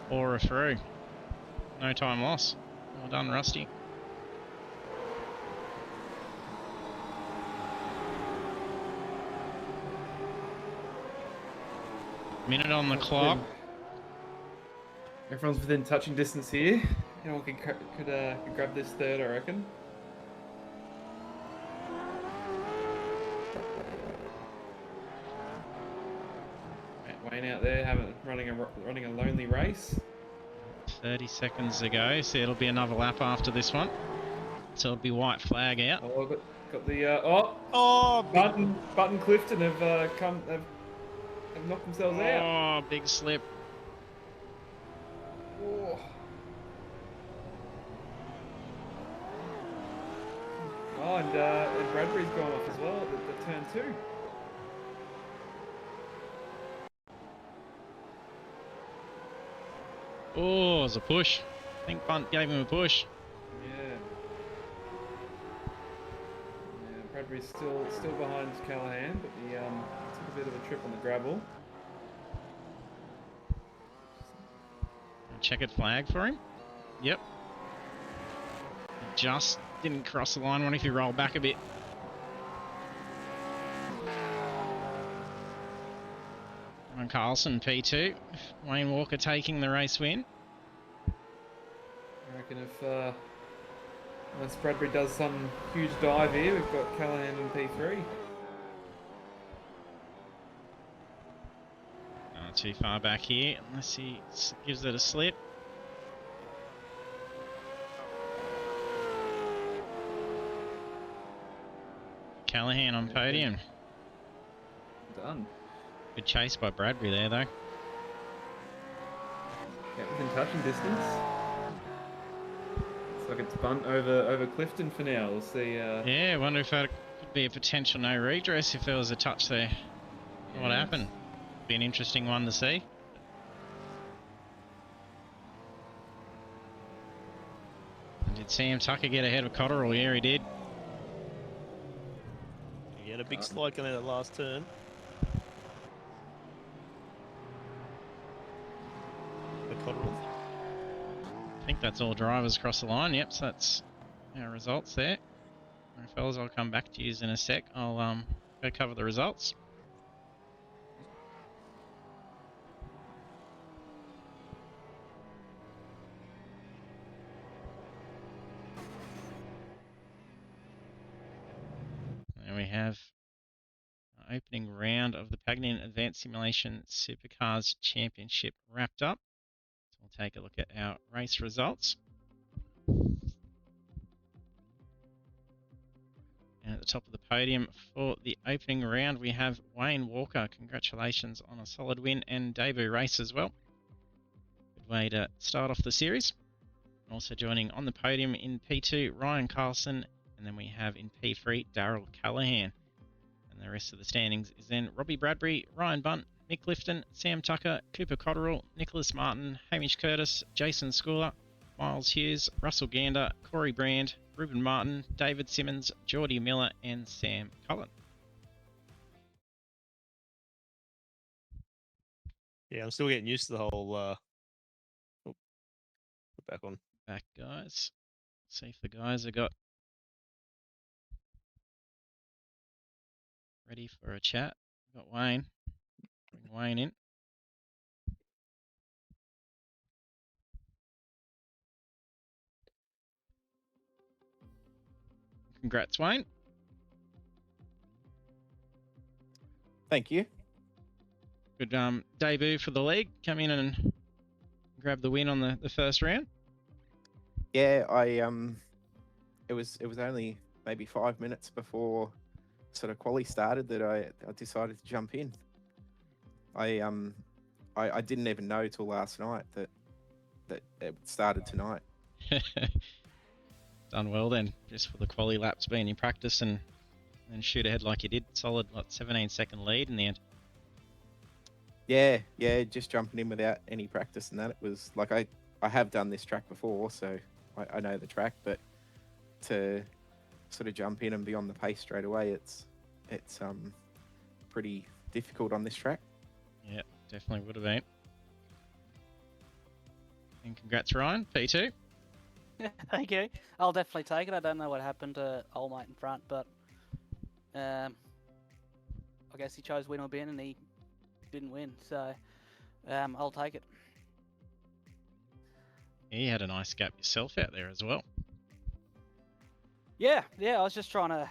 Or through. No time loss. Well done, Rusty. Minute on the clock. Everyone's within touching distance here. Anyone could grab this 3rd, I reckon. Wayne out there running a lonely race. 30 seconds to go, so it'll be another lap after this one. So it'll be white flag out. Oh, got the Button Clifton have knocked themselves out. Oh, big slip. Oh. Oh, and Bradbury's gone off as well at turn 2. Oh, it was a push. I think Bunt gave him a push. Yeah. Bradbury's still behind Callahan, but he took a bit of a trip on the gravel. Checkered flag for him. Yep. Just didn't cross the line. Wonder if he rolled back a bit. Ron Carlson, P2. Wayne Walker taking the race win. I reckon if unless Bradbury does some huge dive here, we've got Callahan in P3. Not too far back here, unless he gives it a slip. Callahan on podium. Done. Good chase by Bradbury there, though. Yeah, within touching distance. Looks like it's Bunt over Clifton for now. We'll see. Yeah, I wonder if that could be a potential no redress if there was a touch there. Yes. What happened? Be an interesting one to see. Did Sam Tucker get ahead of Cotterill? Yeah, he did. He had a big slide coming out of the last turn. I think that's all drivers across the line. Yep, so that's our results there. All right, fellas, I'll come back to you in a sec. I'll go cover the results. And we have our opening round of the Pagnian Advanced Simulation Supercars Championship wrapped up. So we'll take a look at our race results. And at the top of the podium for the opening round, we have Wayne Walker. Congratulations on a solid win and debut race as well. Good way to start off the series. Also joining on the podium in P2, Ryan Carlson. And then we have in P3, Darryl Callahan. And the rest of the standings is then Robbie Bradbury, Ryan Bunt, Nick Clifton, Sam Tucker, Cooper Cotterill, Nicholas Martin, Hamish Curtis, Jason Schooler, Miles Hughes, Russell Gander, Corey Brand, Ruben Martin, David Simmons, Geordie Miller, and Sam Cullen. Yeah, I'm still getting used to the whole. Oh, put back on. Back, guys. See if the guys have got ready for a chat. We've got Wayne. Bring Wayne in. Congrats, Wayne. Thank you. Good debut for the league. Come in and grab the win on the first round. Yeah, it was only maybe 5 minutes before sort of quali started that I decided to jump in. I didn't even know till last night that it started tonight. Done well then, just for the quali laps being in practice and shoot ahead like you did. Solid, 17-second lead in the end. Yeah, just jumping in without any practice and that. It was like I have done this track before, so I know the track, but to sort of jump in and be on the pace straight away, it's pretty difficult on this track. Yeah, definitely would have been. And congrats, Ryan, P2. Thank you. I'll definitely take it. I don't know what happened to old mate in front, but I guess he chose win or bin and he didn't win, so I'll take it. You had a nice gap yourself out there as well. Yeah, I was just trying to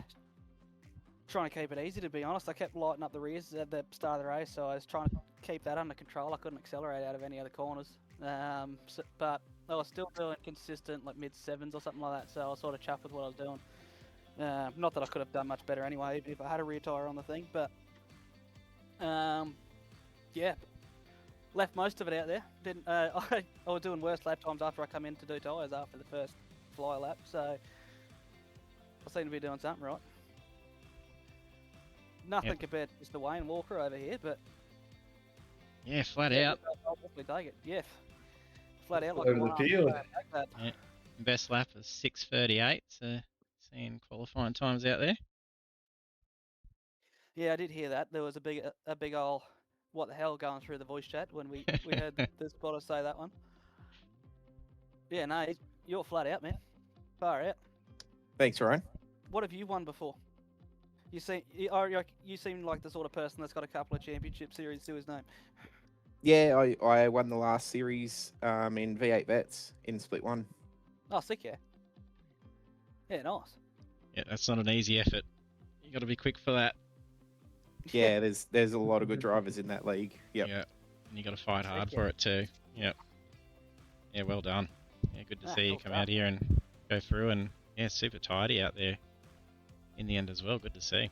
keep it easy, to be honest. I kept lighting up the rears at the start of the race, so I was trying to keep that under control. I couldn't accelerate out of any other corners, but I was still doing consistent, like mid-sevens or something like that, so I was sort of chuffed with what I was doing. Not that I could have done much better anyway if I had a rear tyre on the thing, but yeah, left most of it out there. Didn't I was doing worse lap times after I come in to do tyres after the first fly lap, so I seem to be doing something right. Nothing compared to Mr. Wayne Walker over here, but yeah, flat out. I'll definitely take it. Yeah, flat out. Like over the field. Yeah. Best lap is 6:38. So seeing qualifying times out there. Yeah, I did hear that. There was a big old what the hell going through the voice chat when we heard the spotter say that one. Yeah, no, you're flat out, man. Far out. Thanks, Ryan. What have you won before? You seem like the sort of person that's got a couple of championship series to his name. Yeah, I won the last series in V8 Vets in Split 1. Oh, sick, yeah. Yeah, nice. Yeah, that's not an easy effort. You got to be quick for that. Yeah, there's a lot of good drivers in that league. Yep. Yeah, and you got to fight hard for it too. Yep. Yeah, well done. Yeah, good to see you come out here and go through, and yeah, super tidy out there in the end as well. Good to see.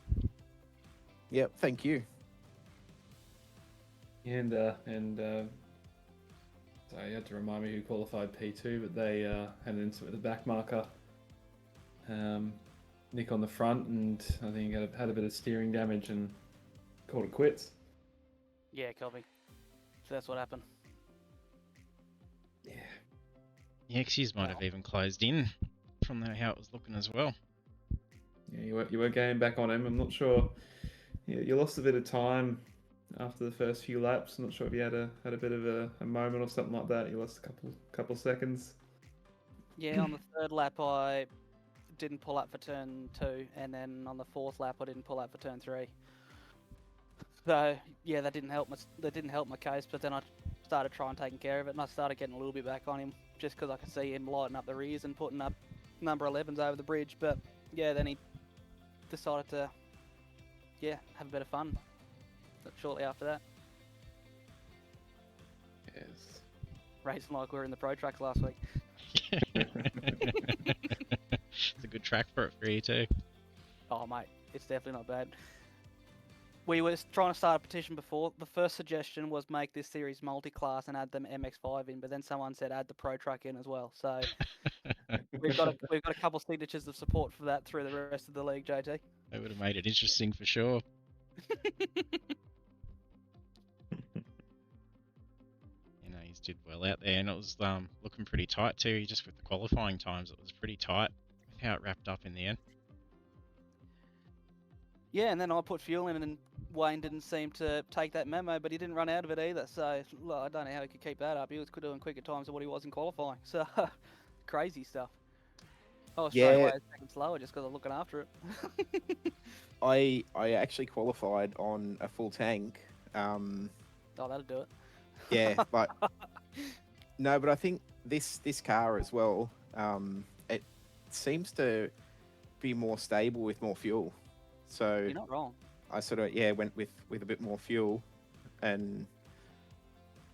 Yep, thank you. And so you had to remind me who qualified P2, but they had an incident with the back marker. Nick on the front, and I think he had a bit of steering damage and called it quits. Yeah, copy. So that's what happened. Yeah. The X's might have even closed in from how it was looking as well. Yeah, you were getting back on him. I'm not sure. Yeah, you lost a bit of time after the first few laps. I'm not sure if you had a bit of a moment or something like that. You lost a couple seconds. Yeah, on the third lap I didn't pull up for turn 2, and then on the fourth lap I didn't pull up for turn 3. So yeah, that didn't help my case. But then I started trying taking care of it, and I started getting a little bit back on him just because I could see him lighting up the rears and putting up number 11s over the bridge. But yeah, then he decided to have a bit of fun shortly after that. Yes. Racing like we were in the Pro Trucks last week. It's a good track for it for you too. Oh mate, it's definitely not bad. We were trying to start a petition before. The first suggestion was make this series multi-class and add them MX5 in, but then someone said add the Pro Truck in as well. So we've got a couple signatures of support for that through the rest of the league, JT. That would have made it interesting for sure. He's did well out there, and it was looking pretty tight too. Just with the qualifying times, it was pretty tight with how it wrapped up in the end. Yeah, and then I put fuel in, and Wayne didn't seem to take that memo, but he didn't run out of it either. So I don't know how he could keep that up. He was doing quicker times than what he was in qualifying. So crazy stuff. I was straight away a second slower just because I'm looking after it. I actually qualified on a full tank. Oh, that'll do it. Yeah, but no, but I think this car as well, it seems to be more stable with more fuel. So You're not wrong. I sort of went with a bit more fuel, and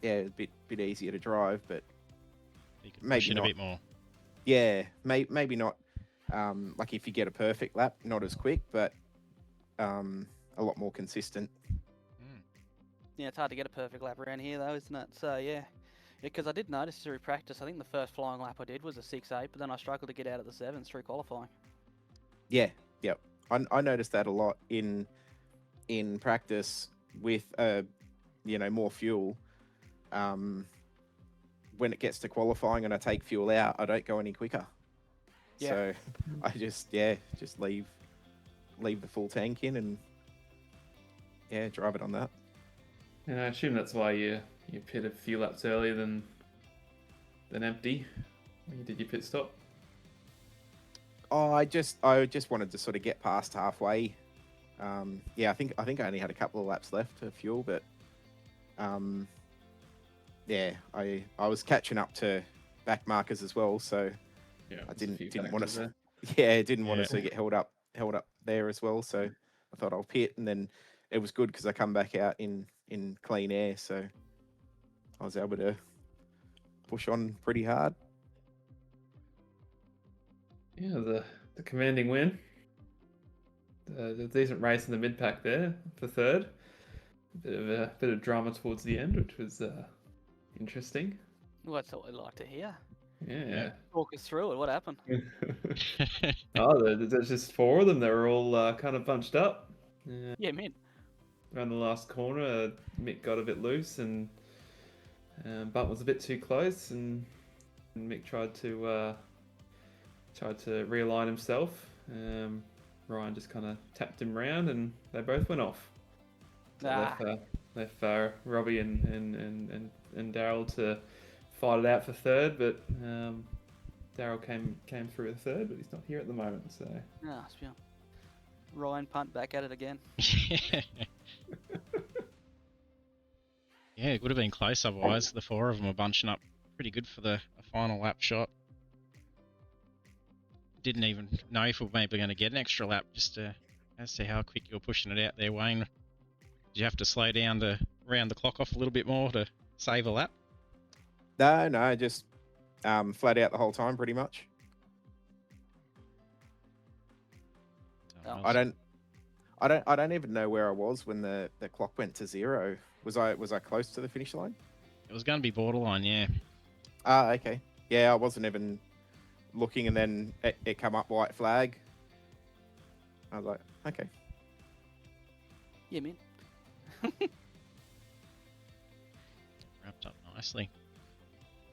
a bit easier to drive, but You can maybe push it not a bit more. Yeah, maybe not. Like if you get a perfect lap, not as quick, but a lot more consistent. Yeah, it's hard to get a perfect lap around here, though, isn't it? So, yeah. Because I did notice through practice, I think the first flying lap I did was a 6.8, but then I struggled to get out of the 7s through qualifying. Yeah, yep. I noticed that a lot in practice with more fuel. When it gets to qualifying and I take fuel out, I don't go any quicker. Yeah. So I just leave the full tank in and drive it on that. And I assume that's why you pit a few laps earlier than empty when you did your pit stop. Oh, I just wanted to sort of get past halfway. I think I only had a couple of laps left to fuel, but I was catching up to back markers as well, so I didn't want to. Didn't want to get held up there as well. So I thought I'll pit, and then it was good because I come back out in clean air, so I was able to push on pretty hard. Yeah, the commanding win. The decent race in the mid pack there for third. Bit of drama towards the end, which was interesting. Well, that's what we like to hear. Yeah. Talk us through it. What happened? There's just four of them. They were all kind of bunched up. Yeah, man. Around the last corner, Mick got a bit loose, and Bunt was a bit too close, and Mick tried to realign himself. Ryan just kind of tapped him round, and they both went off. So left Robbie and Daryl to fight it out for third, but Daryl came through the third, but he's not here at the moment. So Ryan punt back at it again. Yeah, it would have been close otherwise. The four of them were bunching up pretty good for a final lap shot. Didn't even know if we were maybe going to get an extra lap, just as to how quick you were pushing it out there, Wayne. Did you have to slow down to round the clock off a little bit more to save a lap? No, just flat out the whole time, pretty much. Oh, I don't even know where I was when the clock went to 0. Was I close to the finish line? It was going to be borderline, yeah. Ah, okay. Yeah, I wasn't even looking, and then it come up white flag. I was like, okay. Yeah, man. Wrapped up nicely.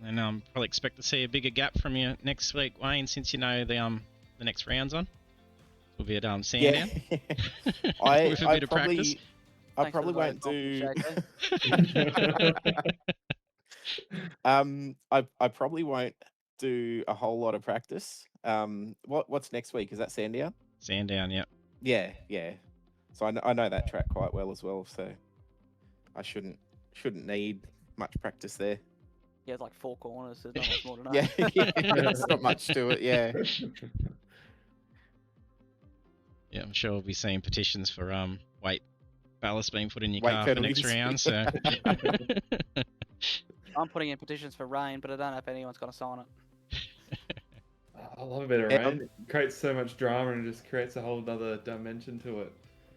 And probably expect to see a bigger gap from you next week, Wayne, since you know the next round's on. We'll be at Sandown. Yeah. With a bit of practice. I probably won't do. I probably won't do a whole lot of practice. What's next week? Is that Sandown? Sandown, yeah. Yeah. So I know that track quite well as well. So I shouldn't need much practice there. Yeah, it's like 4 corners. So there's not much more to know. Yeah, there's not much to it. Yeah. Yeah, I'm sure we'll be seeing petitions for weight ballast being put in your Weight car for next penalties. round. So I'm putting in petitions for rain, but I don't know if anyone's going to sign it. I love a bit of Yeah. rain. It creates so much drama and it just creates a whole other dimension to it.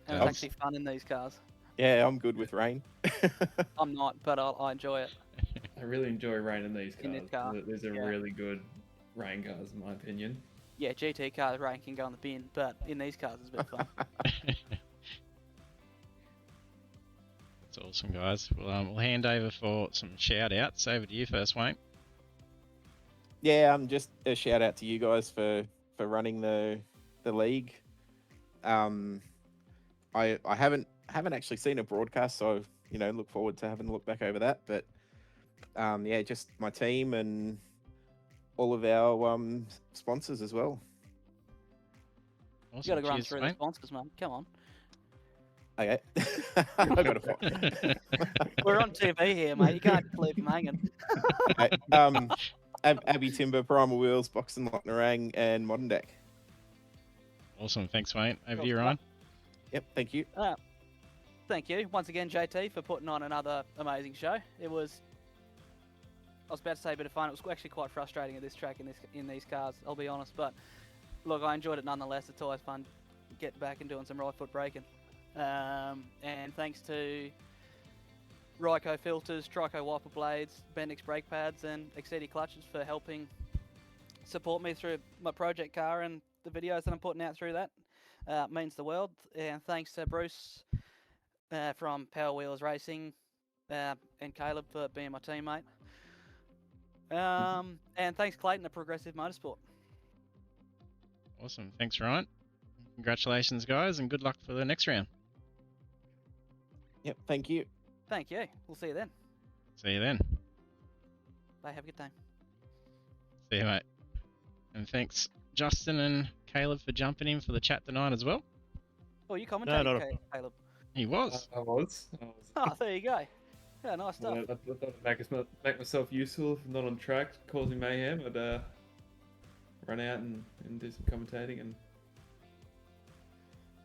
And it's actually fun in these cars. Yeah, I'm good with rain. I'm not, but I enjoy it. I really enjoy rain in these cars. In this car, These are really good rain cars, in my opinion. Yeah, GT cars rain can go in the bin, but in these cars it's a bit fun. That's awesome, guys. We'll hand over for some shout outs. Over to you first, Wayne. Yeah, just a shout out to you guys for running the league. I haven't haven't actually seen a broadcast, so look forward to having a look back over that. But yeah, just my team and all of our sponsors as well. Awesome. You got to run Cheers, through the mate. sponsors, mate. Come on. Okay, I got to find. We're on TV here, mate. You can't just leave them hanging. Okay, Abbey Timber, Primal Wheels, Box and Lock Narang, and Modern Deck. Awesome. Thanks, mate. Over Cool to you, stuff. Ryan. Yep, thank you. Thank you once again, JT, for putting on another amazing show. I was about to say a bit of fun. It was actually quite frustrating at this track in these cars, I'll be honest. But look, I enjoyed it nonetheless. It's always fun getting back and doing some right foot braking. And thanks to Ryco filters, Trico wiper blades, Bendix brake pads, and Exceedi clutches for helping support me through my project car and the videos that I'm putting out through that. Means the world. And thanks to Bruce from Power Wheels Racing and Caleb for being my teammate. And thanks Clayton at Progressive Motorsport. Awesome. Thanks, Ryan. Congratulations, guys, and good luck for the next round. Yep, thank you. Thank you. We'll see you then. See you then. Bye. Have a good time. See you, mate. And thanks, Justin and Caleb, for jumping in for the chat tonight as well. Oh, you commentating, not a Caleb? He was. I was. Oh, there you go. Yeah, nice stuff. I thought I'd make myself useful if I'm not on track, causing mayhem. I'd run out and do some commentating and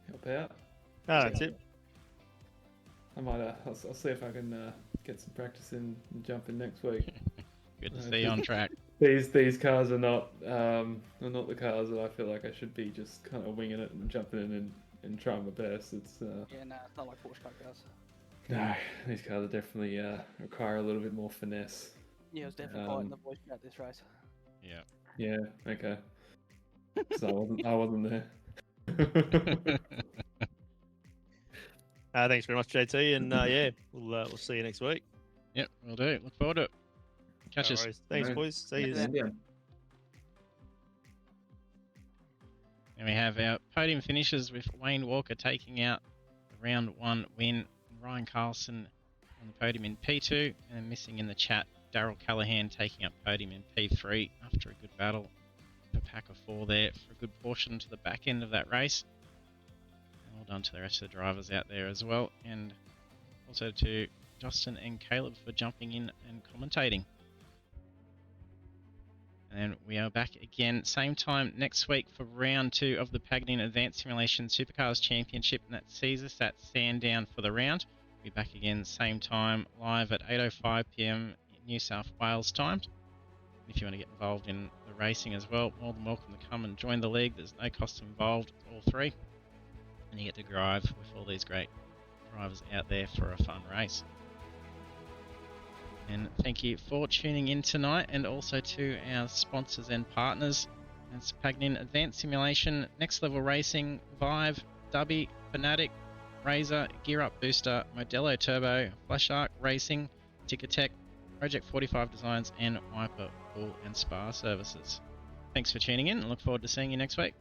help out. No, that's it. I might. I'll see if I can get some practice in and jump in next week. Good to see you on track. These cars are not the cars that I feel like I should be just kind of winging it and jumping in and trying my best. It's Yeah, no, it's not like Porsche Cup cars. no, these cars are definitely require a little bit more finesse. Yeah, it was definitely biting the voice at this race. Yeah. Yeah. Okay. So I wasn't there. Thanks very much, JT, and yeah, we'll see you next week. Yep, we'll do. Look forward to it. Catch No us. worries. Thanks, Right. boys. See you. Yeah. And we have our podium finishes with Wayne Walker taking out the round 1 win, Ryan Carlson on the podium in P2, and missing in the chat, Daryl Callahan taking up podium in P3 after a good battle. A pack of 4 there for a good portion to the back end of that race. And well done to the rest of the drivers out there as well, and also to Justin and Caleb for jumping in and commentating. And we are back again, same time next week for round 2 of the Pagnian Advanced Simulation Supercars Championship, and that sees us at Sandown for the round. We'll be back again, same time, live at 8:05 PM New South Wales time. If you want to get involved in the racing as well, more than welcome to come and join the league. There's no cost involved, all 3. And you get to drive with all these great drivers out there for a fun race. And thank you for tuning in tonight, and also to our sponsors and partners. That's Pagnian Advanced Simulation, Next Level Racing, Vive, Dubby, Fanatec, Razer, Gear Up Booster, Modelo Turbo, Flash Arc Racing, Tickertech, Project 45 Designs, and Wiper Pool and Spa Services. Thanks for tuning in, and look forward to seeing you next week.